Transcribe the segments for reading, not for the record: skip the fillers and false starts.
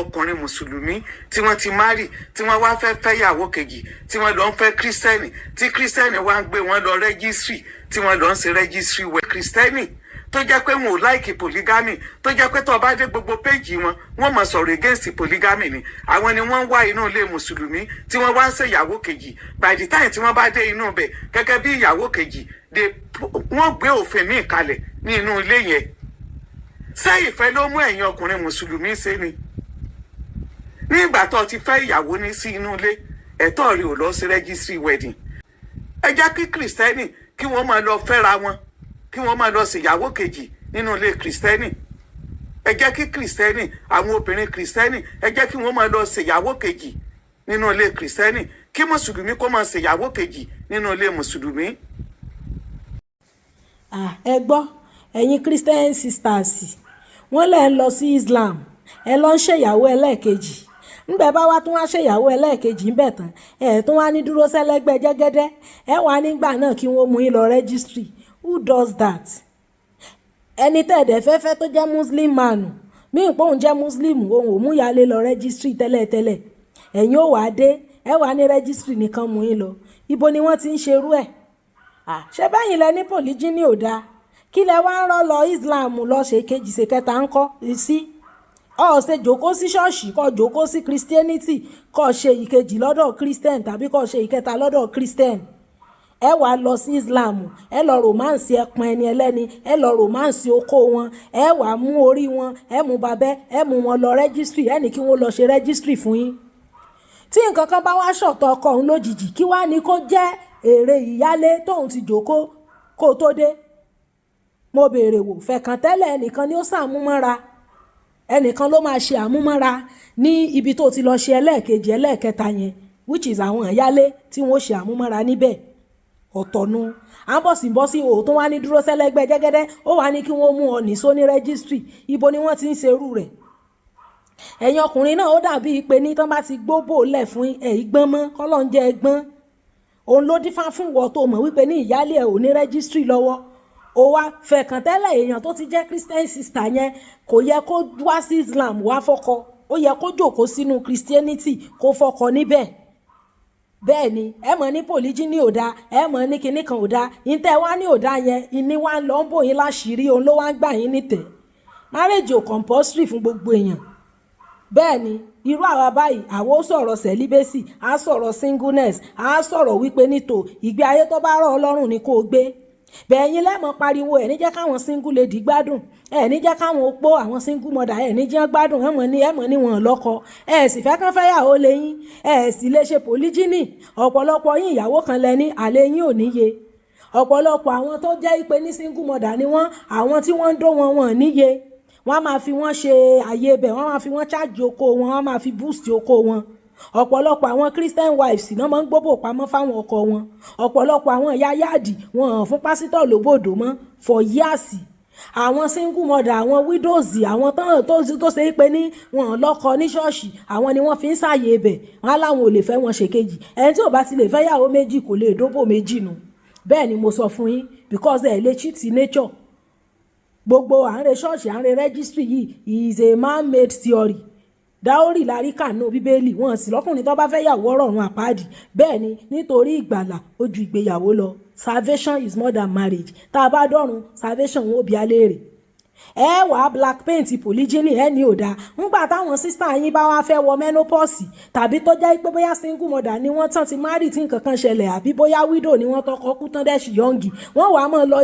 ọkùnrin mùsùlùmí tí wọ́n ti márì tí wọ́n wá fẹ́ fẹ́yàwó kejì tí wọ́n lọ ń fẹ́ kírísítẹ́nì tí kírísítẹ́nì wá ń gbé wọn lọ rẹ́gísírì tí wọ́n lọ ń ṣe rẹ́gísírì wẹ̀ kírísítẹ́nì tó jẹ́ pé wọn ò láìkì polygamy tó jẹ́ pé tó o bá dé gbogbo péjì wọn wọ́n mọ̀ sọ̀rọ̀ against polygamy ni àwọn ni wọ́n ń wá inú ilé mùsùlùmí tí wọ́n wá ń ṣèyàwó kejì by the time tí wọ́n bá dé inú ibẹ̀ gẹ́gẹ́ bí ìyàwó kejì wọ́n gbé òfin míì kalẹ̀ ní inú ilé yẹn ṣé ìfẹ́ ló mú ẹ̀yin ọkùnrin mùsùlùmí ṣe ni ní ìgbà tó ti fẹ́ ìyàwó ní sí inú ilé ẹ̀tọ́ rẹ̀ ò lọ sí registry wedding ẹ jẹ́ kí kìrìsìtẹ́nì kí wọ́n máa lọ fẹ́ra wọn kí wọ́n máa lọ ṣèyàwó kejì nínú ilé kìrìsìtẹ́nì ẹ jẹ́ kí kìrìsìtẹ́nì àwọn obìnrin kìrìsìtẹ́nì ẹ jẹ́ kí wọ́n máa lọ ṣèyàwó kejì nínú ilé kìrìsìtẹ́nì kí mùsùlùmí kó máa ṣèyàwó kejì nínú ilé mùsùlùmí. ẹ gbọ́ ẹ̀yin christian sisters wọ́n lẹ̀ ń lọ sí Islam ẹ lọ ń ṣèyàwó ẹlẹ́ẹ̀kejì ńgbẹ́ bá wá tún wá ṣèyàwó ẹlẹ́ẹ̀kejì ńbẹ̀ tán ẹ̀ tún wá ní dúró sẹ́lẹ́gbẹ́ jẹ́gẹ́dẹ́ ẹ wà nígbà náà kí wọ́n mú yín lọ rẹ́gísítírì who does that? ẹni tẹ̀dẹ̀ fẹ́fẹ́ tó jẹ́ muslim man mí ìpò òun jẹ́ muslim òun ò mú ìyáálé lọ rẹ́gísítírì tẹ́lẹ̀tẹ́lẹ̀ ẹ̀yin ò wá dé ẹ wà ní rẹ́gísítírì nìkan mú yín lọ ibo ni wọ́n ti ń ṣerú ẹ̀ ṣé báyìí lẹ ní polygyny ò dáa kí lẹ wá ń rọ́ lọ Islam lọ ṣe kejì ṣe kẹta ń kọ́ sí ọ ṣe jókòó sí ṣọ́ọ̀ṣì kọ́ jókòó sí Christianity kọ́ ṣe ìkejì lọ́dọ̀ Christian tàbí kọ́ ṣe ìkẹta lọ́dọ̀ Christian ẹ wá lọ sí Islam ẹ lọ romance ẹpọn ẹni ẹlẹ́ni ẹ lọ romance okó wọn ẹ wá mú orí wọn ẹ mú babẹ́ ẹ mú wọn lọ registry ẹ ní kí wọ́n lọ ṣe registry fún yín tí nǹkan kan bá wá ṣọ̀tọ̀ ọkọ òun lójijì kí wá ní kó jẹ́ èrè ìyálé tóun ti jókòó kó tó dé mo béèrè wò fẹ̀kàn tẹ́lẹ̀ ẹnìkan ni ó ṣàmúmọ́ra ẹnìkan ló máa ṣe àmúmọ́ra ní ibi tó ti lọ ṣe ẹlẹ́ẹ̀kejì ẹlẹ́ẹ̀kẹta yẹn which is àwọn ìyálé tí wọ́n ṣe àmúmọ́ra níbẹ̀ ọ̀tọ̀nu àbọ̀sìnbọ́sí òótọ́ wá ní dúró sẹ́lẹ́gbẹ́ jẹ́gẹ́dẹ́ ó wá ní kí wọ́n mú ọ nìṣó ní rẹ́gísítírì ibo ni wọ́n ti ń ṣerú rẹ̀ ẹ̀yin ọkùnrin náà ó dàbí pé ní tán bá ti gbóbò lẹ̀ fún ìgbọ́n mọ́ kọ́lọ́ ń jẹ́ ẹgbọ́n òun ló dífá fún wọ tó mọ̀ wípé ní ìyálé ẹ̀ ò ní rẹ́gísítírì lọ́wọ́ ó wá fẹ̀kàn tẹ́lẹ̀ èèyàn tó ti jẹ́ Christian sister yẹn kò yẹ kó wá sí Islam wá fọ́kọ ó yẹ kó jókòó sínú Christianity kó fọ́kọ níbẹ̀ bẹ́ẹ̀ ni ẹ mọ̀ ní polygyny ò dáa ẹ mọ̀ ní kinní kan ò dáa ìtẹ́ wá ní ò dáa yẹn ìní wá ń lọ ń bò yín láṣìírí òun ló wá ń gbà yín nítẹ̀ marriage ò compulsory fún gbogbo èèyàn bẹ́ẹ̀ ni irú àwa báyìí àwa ó sọ̀rọ̀ celibacy á sọ̀rọ̀ singleness á sọ̀rọ̀ wípé nítò ìgbé ayé tó bá rọ̀ ọlọ́run ni kó o gbé bẹ́ẹ̀ yín lẹ́mọ̀ pariwo ẹ̀ ní jẹ́ káwọn single lady gbádùn ẹ̀ ní jẹ́ káwọn opó àwọn single mother ẹ̀ ní jẹ́ gbádùn ẹ̀mọ̀ ní wọn lọ́kọ ẹ̀ sì fẹ́ kán fẹ́yàwó lẹ́yìn ẹ̀ sì lè ṣe polygyny ọ̀pọ̀lọpọ̀ yín ìyàwó kan lẹ́ni àlẹ́ yín ò níye ọ̀pọ̀lọpọ̀ àwọn tó jẹ́ ìpè ní single mother ni wọ́n àwọn tí wọ́n ń dó wọn níye wọ́n á máa fi wọ́n ṣe àyè bẹ̀ wọ́n máa fi wọ́n charge oko wọn wọ́n máa fi boost oko wọn ọ̀pọ̀lọpọ̀ àwọn Christian wives náà máa ń gbóbò pamọ́ fáwọn ọkọ wọn ọ̀pọ̀lọpọ̀ àwọn ìyá yáàdì wọn hàn fún pásítọ̀ lóbòdò mọ́ for years àwọn single mother àwọn widows àwọn tó ṣe é pé ní wọn lọ́kọ ní ṣọ́ọ̀ṣì àwọn ni wọ́n fi ń ṣàyè ibẹ̀ wọn á láwọn ò lè fẹ́ wọn ṣèkejì ẹni tí ò bá ti lè fẹ́ yàwó méjì kò lè dóbò méjì nù bẹ́ẹ̀ ni mo sọ fún yín because ẹ̀ lè cheat nature gbogbo à ń re ṣọ́ọ̀ṣì à ń re registry yìí is a man-made theory dáórì láríkà náà bíbélì wọn sì lọ́kùnrin tó bá fẹ́ yàwó ọ̀run àpáàdì bẹ́ẹ̀ ni nítorí ìgbàlà ó ju ìgbéyàwó lọ salvation is more than marriage tá a bá dọ̀run salvation wọn ò bí aléèrè ẹ wàá black paint polygyny ẹ ní òdà ńgbà táwọn sísá yín bá wá fẹ́ wọ menopause tàbí tó jẹ́ pé bóyá single mother ni wọ́n tán ti marry tí nǹkan kan ṣẹlẹ̀ àbí bóyá widow ni wọ́n tọkọ kú tán dẹ́sì yọ̀ǹgì wọ́n wàá mọ̀ lọ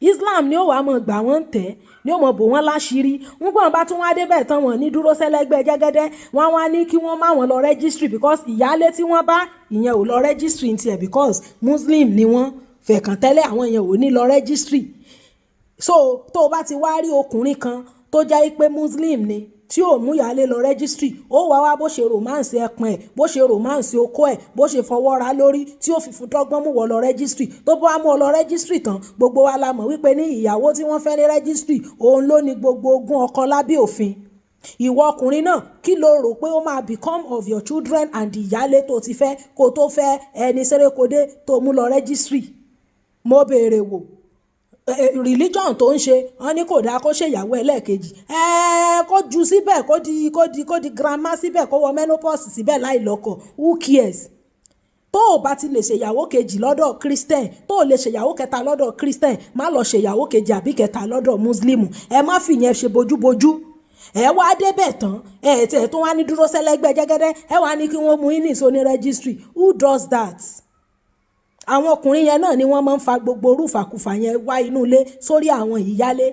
Islam ni ó wàá mọ̀ gbà wọ́n tẹ̀ ni ó mọ̀ bò wọ́n láṣìírí ńgbọ́n bá tún wá débẹ̀ tán wọ́n ní dúró sẹ́lẹ́gbẹ́ jẹ́gẹ́dẹ́ wọ́n wá ní kí wọ́n má wọn lọ registry because ìyálé tí wọ́n bá ìyẹn ò lọ registry ní tiẹ̀ because Muslim ni wọ́n fẹ̀kàn tẹ́lẹ̀ àwọn yẹn ò ní lọ registry so tó o bá ti wá rí ọkùnrin kan tó jẹ́ pé Muslim ni tí ò mú ìyálé lọ registry ó wá wá bó ṣe romance ẹpọn ẹ̀ bó ṣe romance okó ẹ̀ bó ṣe fọwọ́ ra lórí tí ó fi fún dọ́gbọ́n mú wọ lọ registry tó bá mú ọ lọ registry tán gbogbo wa la mọ̀ wípé ní ìyàwó tí wọ́n fẹ́ ní registry òun ló ní gbogbo ogún ọkọ lábẹ́ òfin ìwọ ọkùnrin náà kí ló rò pé ó máa become of your children and ìyálé tó ti fẹ́ kó tó fẹ́ ẹni sérékodé tó mú lọ registry mo béèrè wò religion tó ń ṣe wọ́n ní kò dáa kó ṣèyàwó ẹlẹ́ẹ̀kejì kó ju síbẹ̀ kó di grandma síbẹ̀ kó wọ menopause síbẹ̀ láì lọ́kọ who cares tó o bá ti lè ṣèyàwó kejì lọ́dọ̀ christian tó o lè ṣèyàwó kẹta lọ́dọ̀ christian má lọ ṣèyàwó kejì àbí kẹta lọ́dọ̀ muslim ẹ má fìyẹn ṣe bójúbójú ẹ wá débẹ̀ tán tẹ̀ tó wá ní dúró sẹ́lẹ́gbẹ́ jẹ́gẹ́dẹ́ ẹ wá ní kí wọ́n mú yín ní ìsóní registry who does that? àwọn ọkùnrin yẹn náà ni wọ́n máa ń fa gbogbo orúfàkúfà yẹn wá inú ilé sórí àwọn ìyálé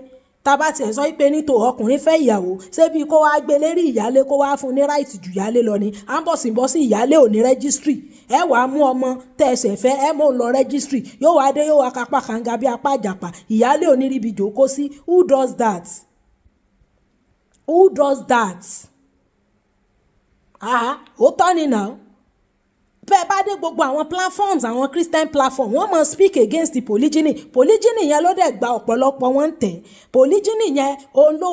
tábà tiẹ̀ sọ pé nítò ọkùnrin fẹ́ ìyàwó ṣébi kó wá gbé lérí ìyálé kó wá fún ní ráìtì jù ìyálé lọ ni à ń bọ̀sibọ́sí ìyálé ò ní rẹ́gísítírì ẹ wàá mú ọmọ tẹ̀sẹ̀ fẹ́ ẹ mọ̀ lọ rẹ́gísítírì yóò wá dé yóò wá kápá kànga bí apá àjàpá ìyálé ò ní ríbi jòkó sí who does that? Who does that? Ó tọ́ ni náà bẹ́ẹ̀ bá dé gbogbo àwọn platforms àwọn christian platform wọ́n mọ̀ speak against the polygyny yẹn ló dẹ̀ gba ọ̀pọ̀lọpọ̀ wọn tẹ̀ polygyny yẹn òun ló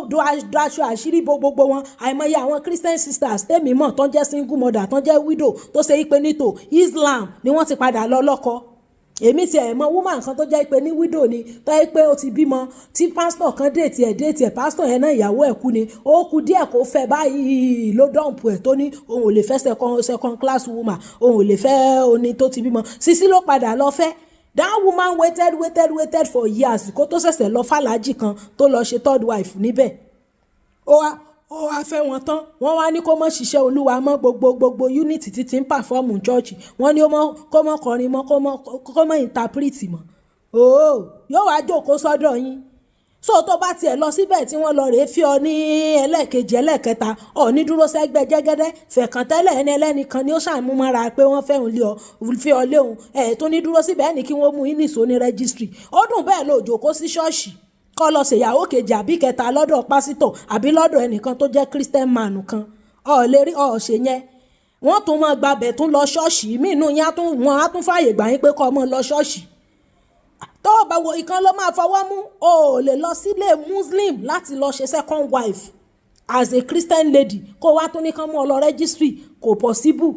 daṣọ àṣírí gbogbo wọn àìmọye àwọn christian sisters tèmi mọ̀ tó ń jẹ́ single mother tó ń jẹ́ widow tó ṣe é pé nítò islam ni wọ́n ti padà lọ lọ́kọ èmi ti ẹ̀ mọ woman kan tó jẹ́ pé ní widow ni tó yẹ pé ó ti bímọ tí pastor kan déètì ẹ̀ pastor yẹn náà ìyàwó ẹ̀ kú ni ó kú díẹ̀ kó fẹ́ báyìí ló dọ̀mpù ẹ̀ tó ní òun ò lè fẹ́ second class woman òun ò lè fẹ́ oní tó ti bímọ Sisi ló padà lọ fẹ́ that woman waited for years kó tó ṣẹ̀ṣẹ̀ lọ fàlájì kan tó lọ ṣe third wife níbẹ̀ ó wá fẹ́ wọn tán wọ́n wá ní kó mọ́ ṣiṣẹ́ olúwa mọ́ gbogbo unity títí ń pàfọ́ọ̀mù chọ́ọ̀chì wọ́n ní kó mọ́ kọrin mọ́ kó mọ́ interpret mọ́ yóò wá jókòó sọ́dọ̀ yín so tó bá tiẹ̀ lọ síbẹ̀ tí wọ́n lọ rèé fi ọ ní ẹlẹ́ẹ̀kejì ẹlẹ́ẹ̀kẹta ọ̀ ní dúró sẹ́gbẹ́ jẹ́gẹ́dẹ́ fẹ̀kàn tẹ́lẹ̀ ẹni ẹlẹ́nìkan ni ó ṣàmúmọ́ra pé wọ́n fẹ́ fi ọ léhùn tó ní dúró síbẹ̀ ẹni kí wọ́n mú yín nìṣó ní registry ó dùn bẹ́ẹ̀ lọ jókòó sí ṣọ́ọ̀ṣì kọ́ lọ ṣèyàwó kejì àbí kẹta lọ́dọ̀ pásítọ̀ àbí lọ́dọ̀ ẹnìkan tó jẹ́ christian man kan lè rí ṣe yẹn wọ́n tún máa gbabẹ̀ tún lọ ṣọ́ọ̀ṣì mínú yín wọ́n á tún fààyè gbà yín pé kọ́ ọmọ lọ ṣọ́ọ̀ṣì tó o bá wo ìkan ló máa fọwọ́ mú o lè lọ sílé muslim láti lọ ṣe second wife as a christian lady kó wá tún ní kán mú ọ lọ registry kò possible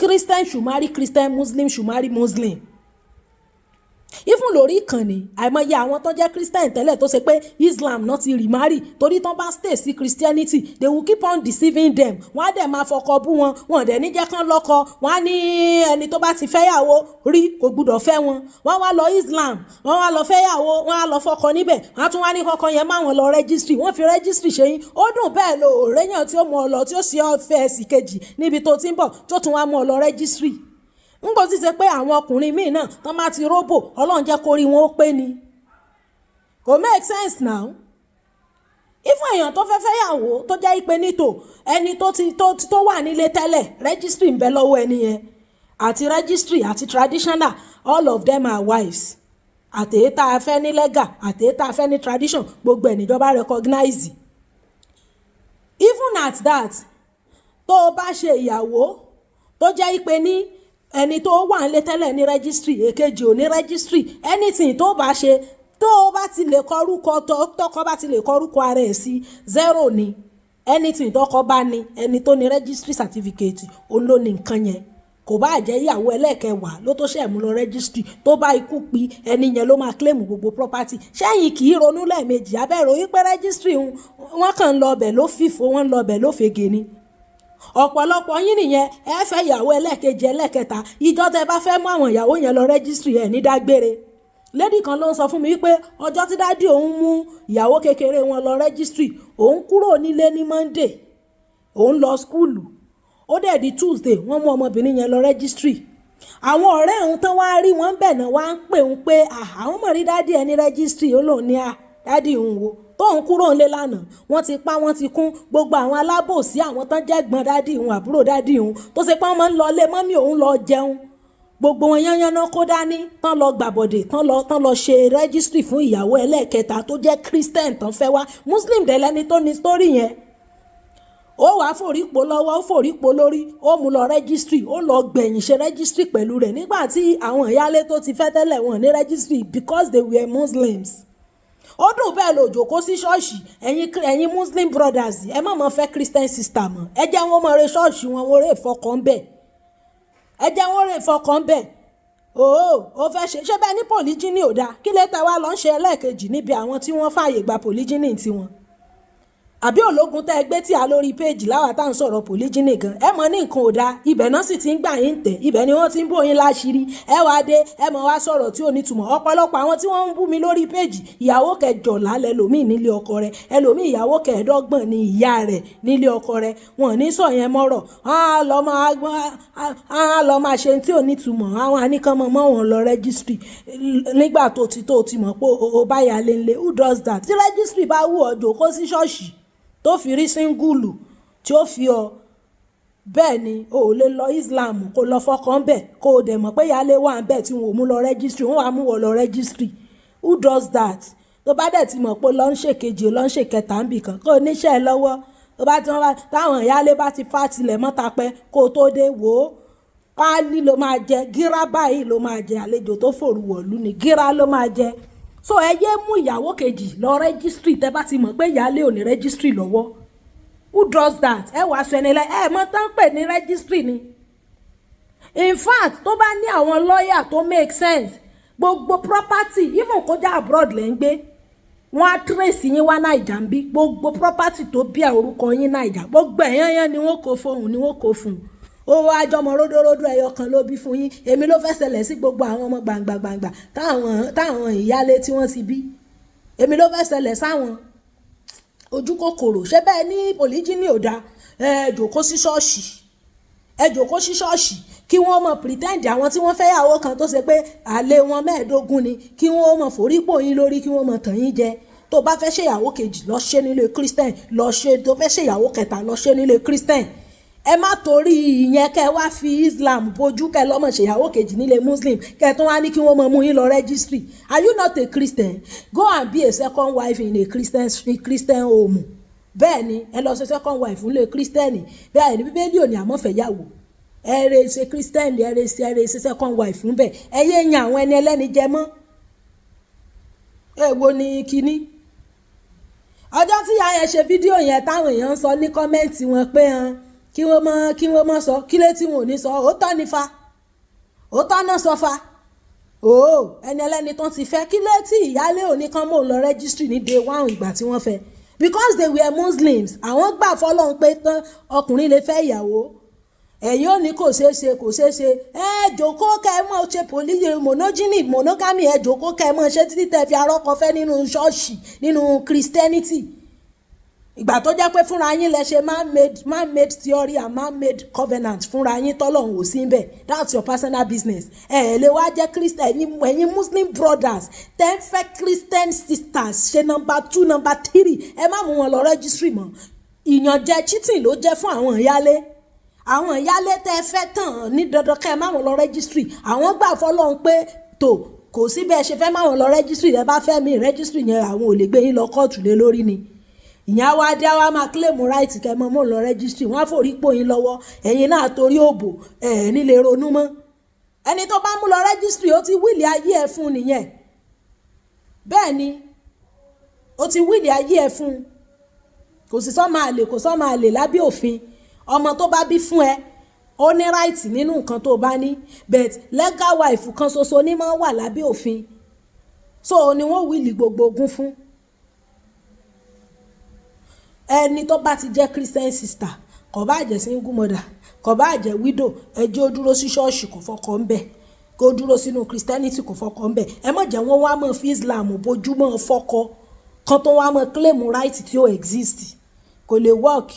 christian should marry christian muslim should marry muslim even lórí ìkànnì àìmọye àwọn tó jẹ́ christian tẹ́lẹ̀ tó ṣe pé islam náà ti remarry torí tán bá stay sí christianity they will keep on deceiving them wọ́n á dẹ̀ máa fọkọ bú wọn wọ́n dẹ̀ ní jẹ́ kán lọ́kọ wọ́n á ní ẹni tó bá ti fẹ́yàwó rí kò gbúdọ̀ fẹ́ wọn wọ́n wá lọ islam wọ́n wá lọ fẹ́yàwó wọ́n á lọ fọkọ níbẹ̀ wọ́n á tún wá ní kọ́kọ́ yẹn máwọn lọ registry wọ́n fi registry ṣe yín ó dùn bẹ́ẹ̀ lo òrèyàn tí ó mú ọ lọ tí ó sì ọ fẹ́ ẹ̀sì kejì níbi tó ti ń bọ̀ tó tún wá mú ọ lọ registry n kò sì ṣe pé àwọn ọkùnrin míì náà tán bá ti róbò ọlọ́run jẹ́ kó rí wọn ó pé ni kò make sense now ifun èèyàn tó fẹ́ fẹ́yàwó tó jẹ́ ìpè nítò ẹni tó wà nílé tẹ́lẹ̀ registry ń bẹ lọ́wọ́ ẹni yẹn àti registry àti traditional all of them are wives àtèyí tá a fẹ́ ní legal àtèyí tá a fẹ́ ní tradition gbogbo ẹ̀ níjọba recognize even at that tó o bá ṣe ìyàwó tó jẹ́ ìpè ní ẹni tó wà nílé tẹ́lẹ̀ ní registry èkejì ò ní registry anything tó bá ṣe tó bá ti lè kọrúkọ tọkọ bá ti lè kọrúkọ ara ẹ̀ sí 0 ni anything tọkọ bá ní ẹni tó ní registry certificate òun ló ní nǹkan yẹn kò bá jẹ́ ìyàwó ẹlẹ́kẹwàá ló tó ṣẹ̀ mú lọ registry tó bá ikú pi ẹni yẹn ló máa claim gbogbo property ṣẹ́yìn kì í ronú lẹ́ẹ̀mejì abẹ́rò wípé registry wọn kàn ń lọ ọbẹ̀ ló fìfò wọn ń lọ ọbẹ̀ ló fege ni ọ̀pọ̀lọpọ̀ yín nìyẹn ẹ fẹ́ ìyàwó ẹlẹ́ẹ̀kejì ẹlẹ́ẹ̀kẹta ìjọ tẹ bá fẹ́ mú àwọn ìyàwó yẹn lọ registry ẹ̀ ní dágbére lady kan ló ń sọ fún mi wípé ọjọ́ tí dádì òun mú ìyàwó kékeré wọn lọ registry òun kúrò nílé ní monday òun lọ skúlù ó dẹ̀ di tuesday wọ́n mú ọmọbìnrin yẹn lọ registry àwọn ọ̀rẹ́ òun tán wá rí wọn bẹ̀ náà wá ń pè òun pé àwọn mọ̀ rí dádì ẹ ní registry ó lòun ní dádì òun wo tóun kúrò ńlé lánàá wọ́n ti pa wọ́n ti kún gbogbo àwọn alábòsí àwọn tán jẹ́ gbọ́n dádì òun àbúrò dádì òun tó ṣe pé wọ́n máa ń lọ lé mọ́mí òun lọ jẹun gbogbo wọn yányán náà kó dání tán lọ gbàbọ̀dè tán lọ ṣe rẹ́gísítírì fún ìyàwó ẹlẹ́ẹ̀kẹta tó jẹ́ christian tán fẹ́ wá muslim dẹ̀ lẹ́ni tó ní sítórì yẹn ó wàá forípo lọ́wọ́ ó forípo lórí ó mú lọ rẹ́gísítírì ó lọ gbẹ̀yìn ṣe rẹ́gísítírì pẹ̀lú rẹ̀ nígbà tí àwọn ìyálé tó ti fẹ́ tẹ́lẹ̀ wọn ní rẹ́gísítírì because they were muslims ó dùn bẹ́ẹ̀ lò jókòó sí ṣọ́ọ̀ṣì ẹ̀yin muslim brothers ẹ má mọ̀ fẹ́ christian sister mọ́ ẹ jẹ́ wọn mọ̀ re ṣọ́ọ̀ṣì wọn wọ́n rè fọkàn bẹ́ẹ̀ ẹ jẹ́ wọn rè fọkàn bẹ́ẹ̀ ó fẹ́ ṣe bẹ́ẹ̀ ní polygyny ò dáa, kí lè tẹ́ wá lọ ń ṣe ẹlẹ́ẹ̀kejì níbi àwọn tí wọ́n fààyè gba polygyny tiwọn? Àbí ológun tẹ́ gbé tí a lórí péèjì láwa tá à ń sọ̀rọ̀ polygyny gan, ẹ mọ̀ ní nǹkan ò dáa, ibẹ̀ náà sì ti ń gbà yín tẹ̀, ibẹ̀ ni wọ́n ti ń bò yín láṣìírí, ẹ wá dé ẹ mọ̀ wá sọ̀rọ̀ tí ò ní túmọ̀. Ọ̀pọ̀lọpọ̀ àwọn tí wọ́n ń bú mi lórí péèjì, ìyàwó kẹjọlá lẹlòmíì nílé ọkọ rẹ̀, ẹlòmíì ìyàwó kẹẹ̀ẹ́dọ́gbọ̀n ni ìyá rẹ̀ nílé ọkọ rẹ̀, wọn ò ní sọ yẹn mọ́rọ̀, á lọ máa ṣe tí ò ní túmọ̀, àwọn àníkàn mọ́ wọn lọ rẹ́gísírì nígbà tó ti mọ̀ pé o bá yà lé ńlé. Who does that? Tí rẹ́gísírì bá wù ọ́ jókòó sí ṣọ́ọ̀ṣì tó fi rí síngúlù tí ó fi ọ, bẹ́ẹ̀ ni o ò lè lọ Islam kó lọ fọkàn bẹ̀ kó o dẹ̀ mọ̀ pé ìyáálé wà ń bẹ̀ tí wọn ò mú lọ rẹ́gísírì, wọn wàá mú wọn lọ rẹ́gísírì. Who does that? Tó bá dẹ̀ ti mọ̀ pé lọ ń ṣèkejì lọ ń ṣèkẹta ń bì kan kó o níṣẹ́ ẹ lọ́wọ́, tó bá ti táwọn ìyáálé bá ti fà tilẹ̀ mọ́ta pẹ́ kó o tó dé wò ó, páálí ló máa jẹ, gírá báyìí ló máa jẹ, àlejò tó fòrú wọ̀lú ni gírá ló máa jẹ. So ẹ yé mú ìyàwó kejì lọ rẹ́gísírì tẹ́ bá ti mọ̀ pé ìyáálé ò ní rẹ́gísírì lọ́wọ́. Who does that? Ẹ wàá sọ ẹni ẹ mọ̀ tán pè ní rẹ́gísírì ni. In fact tó bá ní àwọn lọ́ọ̀yà tó make sense, gbogbo property even kó já abroad lẹ́ ń gbé, wọ́n á trace yín wá Naija ń bí, gbogbo property tó bí orúkọ yín Naija gbogbo ẹ̀yán ni wọ́n kó fóun ni wọ́n kó fún un. Ó wá jọmọ ródóródó ẹyọ kan ló bí fún yín. Èmi ló fẹ́ ṣẹlẹ̀ sí gbogbo àwọn ọmọ gbàǹgbàǹgbà táwọn ìyálé tí wọ́n ti bí, èmi ló fẹ́ ṣẹlẹ̀ sáwọn. Ojú kòkòrò ṣé bẹ́ẹ̀ ní polygyny ò dáa, ẹ jókòó sí ṣọ́ọ̀ṣì kí wọ́n mọ̀ pretend àwọn tí wọ́n fẹ́ yàwó kan tó ṣe pé àlè wọn 15 ni, kí wọ́n mọ̀ forípò yín lórí, kí wọ́n mọ̀ tàn yín jẹ. Tó bá fẹ́ ṣèyàwó kejì lọ ṣe nílé Christian, tó fẹ́ ṣèyàwó kẹta lọ ṣe nílé Christian. Ẹ má torí ìyẹn kẹ wá fi Islam bójú kẹ lọ́mọ ṣèyàwó kejì nílé Muslim kẹ tó wá ní kí wọ́n mọ̀ mú yín lọ registry. Are you not a Christian? Go and be a second wife in a Christian home. Bẹ́ẹ̀ ni ẹ lọ ṣe second wife nílé Christian, bẹ́ẹ̀ ni Bíbélì ò ní àmọ́ fẹ́ yàwó. Ẹ rè ṣe Christian, ẹ rè ṣe second wife fún bẹ́ẹ̀. Ẹ yé yan àwọn ẹni ẹlẹ́ni jẹ mọ́. Èwo ni kíní? Ọjọ́ tí ìyá yẹn ṣe fídíò yẹn táwọn èèyàn ń sọ ní kọ́mẹ́ǹtì wọn pé kí wọ́n mọ́ sọ kí lé tí wọn ò ní sọ òótọ́ ni fa, òótọ́ náà sọ fa. Ẹni ẹlẹ́ni tó ti fẹ́ kí lé tí ìyálé òní kan mò ń lọ rẹ́gísírì ní day 1 ìgbà tí wọ́n fẹ́, because they were Muslims. Àwọn gbà fọlọ́run pé tán ọkùnrin lè fẹ́ ìyàwó, ẹ̀yin ò ní kò ṣeé ṣe ẹ jókòó kẹ́ ẹ mọ̀ ṣe monogamy, ẹ jókòó kẹ́ ẹ mọ̀ ṣe títí tẹ́ fi arọ́kọ fẹ́ nínú ṣọ́ọ̀ṣì nínú Christianity. Ìgbà tó jẹ́ pé fúnra yín lẹ ṣe man-made theory and man-made covenant fúnra yín tọ́lọ́run ò sí ń bẹ̀, that's your personal business. Ẹ lè wá jẹ́ Christian, ẹ̀yin Muslim brothers tẹ́ ń fẹ́ Christian sisters ṣe number 2 number 3, ẹ má mú wọn lọ registry mọ́. Ìyànjẹ cheating ló jẹ́ fún àwọn ìyálé tẹ́ fẹ́ tàn ní dandan kẹ́ ẹ má wọn lọ registry. Àwọn gbà fọlọ́run pé kò sí bẹ́ẹ̀ ṣe fẹ́ má wọn lọ registry, ẹ bá fẹ́ mi registry yẹn àwọn ò lè gbé yín lọ kóòtù lé lórí ni. Ìyẹn wá dé wá máa claim right kẹ́ mọ́ mọ́ lọ registry, wọ́n á forí pò yín lọ́wọ́, ẹ̀yin náà torí òbò nílé ronú mọ́. Ẹni tó bá mú lọ registry ó ti wíìlì ayé ẹ̀ fún nìyẹn. Bẹ́ẹ̀ ni ó ti wíìlì ayé ẹ̀ fún, kò sí sọ́mọ àlè lábẹ́ òfin. Ọmọ tó bá bí fún ẹ ó ní right nínú nǹkan tó bá ní, but legal wife kan ṣoṣo ní máa wà lábẹ́ òfin, so ni wọ́n wíìlì gbogbo ogún fún. Ẹni tó bá ti jẹ́ Christian sister, kò bá jẹ́ single mother, kò bá jẹ́ widow, ẹ jẹ́ ó dúró sí ṣọ́ọ̀ṣì kò fọkọ ń bẹ̀, kó dúró sínú Christianity kò fọkọ ń bẹ̀. Ẹ má jẹ́ wọ́n wá mọ́ fi Islam bójú mọ́ fọkọ kan tó wá mọ́ claim right tí ó exist, kò lè work.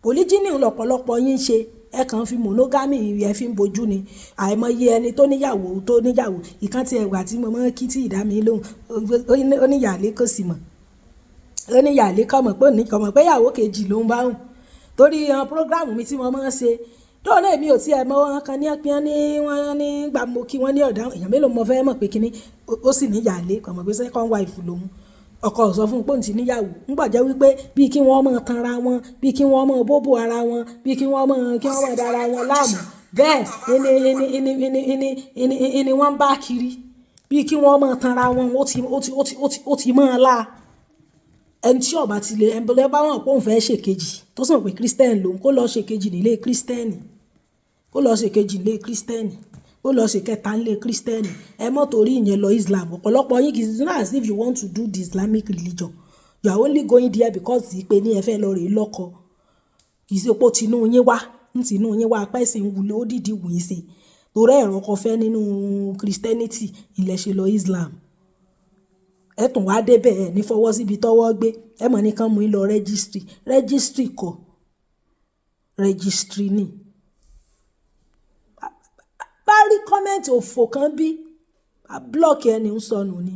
Polygyny lọ́pọ̀lọpọ̀ yín ṣe, ẹ kàn fi monogamy ẹ fi ń bojú ni. Àìmọye ẹni tó níyàwó ìkan ti ẹ̀wà tí mo mọ́ kí tí ìdá mi lóhùn ó níyàlé kò sì mọ̀, ó níyàlé kọ́mọ̀ pé ìyàwó kejì ló ń bá hùn. Torí program mi tí mo máa ń ṣe lóòrè mi ò tí ẹ mọ wọn kan ní ọpín ní wọn ní gbà mo kí wọn ní ọ̀dà èèyàn mélòó mo fẹ́ mọ̀ pé kíní ó sì níyàlé kọ́mọ̀ pé second wife lòun. Ọkọ sọ fún pọ́ǹtì níyàwó ńgbà jẹ́ wípé bí kí wọ́n mọ̀ tanra wọn, bí kí wọ́n mọ̀ bóbó ara wọn, bí kí wọ́n mọ̀ dára wọn láàmú, bẹ́ẹ̀ ni wọ́n bá kiri bí kí wọ́n mọ̀ tanra wọn. Ó ti mọ́ la ẹni tí ọba ti lè ẹnbọlẹ bá wọn pé òun fẹ́ ṣèkejì tó sọ pé Christian lòun kó lọ ṣèkejì nílé Christian, ó lọ ṣe kẹta ńlé kírísítẹ́nì ẹ mọ́ torí ìyẹn lọ Islam ọ̀pọ̀lọpọ̀ yín kì í sinú as if you want to do the Islamic religion you are only going there because pé ní ẹ fẹ́ lọ rèé lọ́kọ kì í ṣe pé tinú yín wá tinú yín wá pẹ́sìn wulẹ̀ ó dìdí wù í ṣe torí ẹ̀rọ kan fẹ́ nínú Christianity ilẹ̀ ṣe lọ Islam ẹ tún wá débẹ̀ ẹ ní fọwọ́ síbi tọ́wọ́ gbé ẹ mọ̀ ní kán mú yín lọ registry kọ́ registry ni bá rí kọ́mẹ́ǹtì òfò kan bí blọọkì ẹni ń sọnù ni.